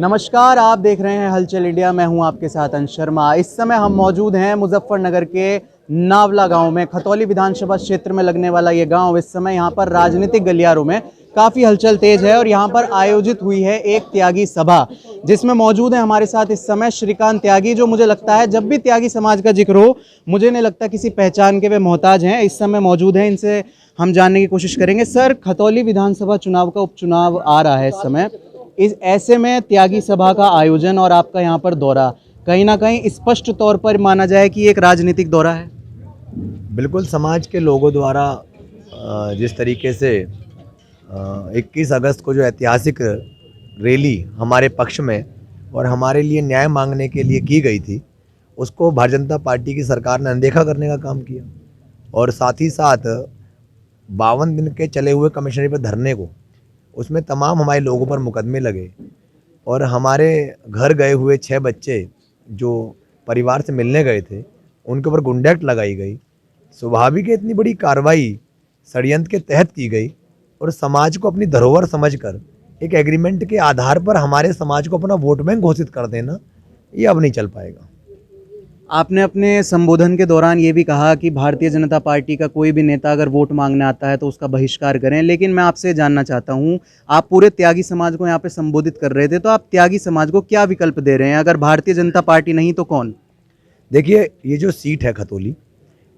नमस्कार, आप देख रहे हैं हलचल इंडिया। मैं हूं आपके साथ अंश शर्मा। इस समय हम मौजूद हैं मुजफ्फरनगर के नावला गांव में। खतौली विधानसभा क्षेत्र में लगने वाला ये गांव इस समय यहां पर राजनीतिक गलियारों में काफ़ी हलचल तेज है और यहां पर आयोजित हुई है एक त्यागी सभा, जिसमें मौजूद है हमारे साथ इस समय श्रीकांत त्यागी, जो मुझे लगता है जब भी त्यागी समाज का जिक्र हो मुझे नहीं लगता किसी पहचान के वे मोहताज हैं। इस समय मौजूद हैं, इनसे हम जानने की कोशिश करेंगे। सर, खतौली विधानसभा चुनाव का उपचुनाव आ रहा है इस समय, इस ऐसे में त्यागी सभा का आयोजन और आपका यहाँ पर दौरा कहीं ना कहीं स्पष्ट तौर पर माना जाए कि एक राजनीतिक दौरा है। बिल्कुल, समाज के लोगों द्वारा जिस तरीके से 21 अगस्त को जो ऐतिहासिक रैली हमारे पक्ष में और हमारे लिए न्याय मांगने के लिए की गई थी, उसको भारतीय जनता पार्टी की सरकार ने अनदेखा करने का काम किया और साथ ही साथ 52 दिन के चले हुए कमिश्नरी पर धरने को, उसमें तमाम हमारे लोगों पर मुकदमे लगे और हमारे घर गए हुए 6 बच्चे जो परिवार से मिलने गए थे उनके ऊपर गुंडा एक्ट लगाई गई। स्वाभाविक है, इतनी बड़ी कार्रवाई षड्यंत्र के तहत की गई और समाज को अपनी धरोहर समझकर एक एग्रीमेंट के आधार पर हमारे समाज को अपना वोट बैंक घोषित कर देना, ये अब नहीं चल पाएगा। आपने अपने संबोधन के दौरान ये भी कहा कि भारतीय जनता पार्टी का कोई भी नेता अगर वोट मांगने आता है तो उसका बहिष्कार करें, लेकिन मैं आपसे जानना चाहता हूँ, आप पूरे त्यागी समाज को यहाँ पे संबोधित कर रहे थे, तो आप त्यागी समाज को क्या विकल्प दे रहे हैं? अगर भारतीय जनता पार्टी नहीं तो कौन? देखिए, ये जो सीट है खतौली,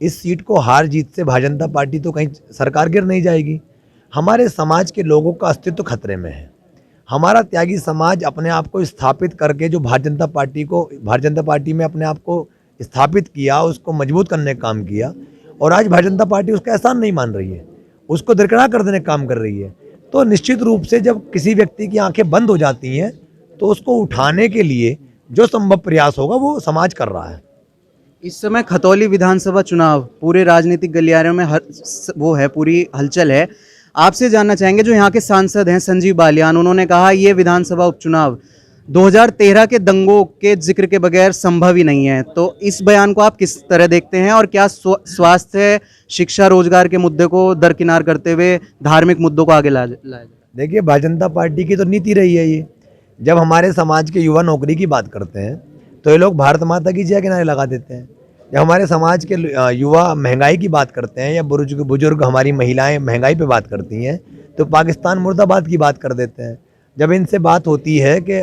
इस सीट को हार जीत से भारतीय जनता पार्टी तो कहीं सरकार गिर नहीं जाएगी। हमारे समाज के लोगों का अस्तित्व खतरे में है। हमारा त्यागी समाज अपने आप को स्थापित करके जो भारतीय जनता पार्टी में अपने आप को स्थापित किया, उसको मजबूत करने का काम किया और आज भारतीय जनता पार्टी उसका एहसान नहीं मान रही है, उसको दरकिनार कर देने का काम कर रही है। तो निश्चित रूप से जब किसी व्यक्ति की आंखें बंद हो जाती हैं तो उसको उठाने के लिए जो संभव प्रयास होगा वो समाज कर रहा है। इस समय खतौली विधानसभा चुनाव पूरे राजनीतिक गलियारों में पूरी हलचल है। आपसे जानना चाहेंगे, जो यहाँ के सांसद हैं संजीव बालियान, उन्होंने कहा ये विधानसभा उपचुनाव 2013 के दंगों के जिक्र के बगैर संभव ही नहीं है। तो इस बयान को आप किस तरह देखते हैं और क्या स्वास्थ्य, शिक्षा, रोजगार के मुद्दे को दरकिनार करते हुए धार्मिक मुद्दों को आगे लाया जाए? देखिए, भारतीय जनता पार्टी की तो नीति रही है ये, जब हमारे समाज के युवा नौकरी की बात करते हैं तो ये लोग भारत माता की जय के नारे लगा देते हैं। जब हमारे समाज के युवा महंगाई की बात करते हैं या बुजुर्ग हमारी महिलाएं महंगाई पे बात करती हैं तो पाकिस्तान मुर्दाबाद की बात कर देते हैं। जब इनसे बात होती है कि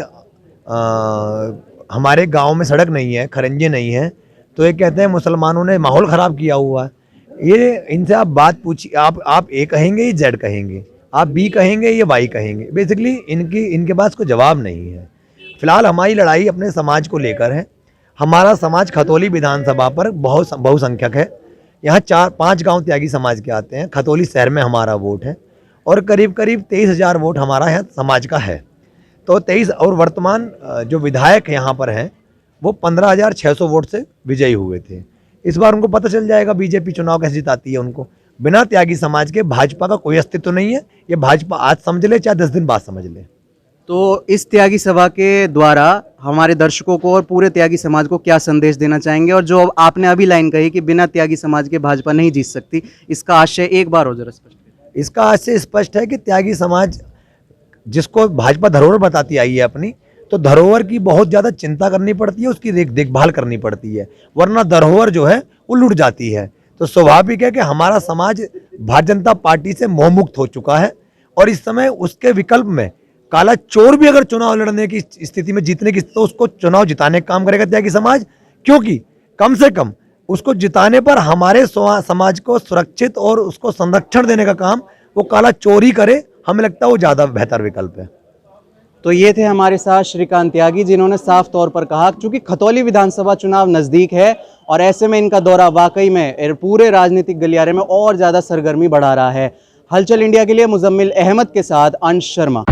हमारे गांव में सड़क नहीं है, खरंजे नहीं है, तो ये कहते हैं मुसलमानों ने माहौल ख़राब किया हुआ है। ये इनसे आप बात पूछिए, आप ए कहेंगे ये जेड कहेंगे, आप बी कहेंगे ये वाई कहेंगे। बेसिकली इनके पास कोई जवाब नहीं है। फिलहाल हमारी लड़ाई अपने समाज को लेकर है। हमारा समाज खतौली विधानसभा पर बहुसंख्यक है। यहाँ 4-5 गाँव त्यागी समाज के आते हैं। खतौली शहर में हमारा वोट है और करीब 23,000 वोट हमारा यहाँ समाज का है। तो 23 और वर्तमान जो विधायक यहाँ पर हैं वो 15,600 वोट से विजयी हुए थे। इस बार उनको पता चल जाएगा बीजेपी चुनाव कैसे जिताती है उनको। बिना त्यागी समाज के भाजपा का कोई अस्तित्व नहीं है। ये भाजपा आज समझ ले चाहे 10 दिन बाद समझ ले। तो इस त्यागी सभा के द्वारा हमारे दर्शकों को और पूरे त्यागी समाज को क्या संदेश देना चाहेंगे? और जो आपने अभी लाइन कही कि बिना त्यागी समाज के भाजपा नहीं जीत सकती, इसका आशय एक बार और जरा स्पष्ट करें। इसका आशय स्पष्ट है कि त्यागी समाज जिसको भाजपा धरोहर बताती आई है अपनी, तो धरोहर की बहुत ज़्यादा चिंता करनी पड़ती है, उसकी देखभाल करनी पड़ती है, वरना धरोहर जो है वो लुट जाती है। तो स्वाभाविक है कि हमारा समाज भारतीय जनता पार्टी से मोहमुक्त हो चुका है और इस समय उसके विकल्प में काला चोर भी अगर चुनाव लड़ने की स्थिति में जीतने की, तो उसको चुनाव जिताने का काम करेगा त्यागी समाज, क्योंकि कम से कम उसको जिताने पर हमारे समाज को सुरक्षित और उसको संरक्षण देने का काम वो काला चोर ही करे। हमें लगता है वो ज़्यादा बेहतर विकल्प है। तो ये थे हमारे साथ श्रीकांत त्यागी, जिन्होंने साफ तौर पर कहा चूंकि खतौली विधानसभा चुनाव नज़दीक है और ऐसे में इनका दौरा वाकई में पूरे राजनीतिक गलियारे में और ज़्यादा सरगर्मी बढ़ा रहा है। हलचल इंडिया के लिए मुजम्मिल अहमद के साथ अंश शर्मा।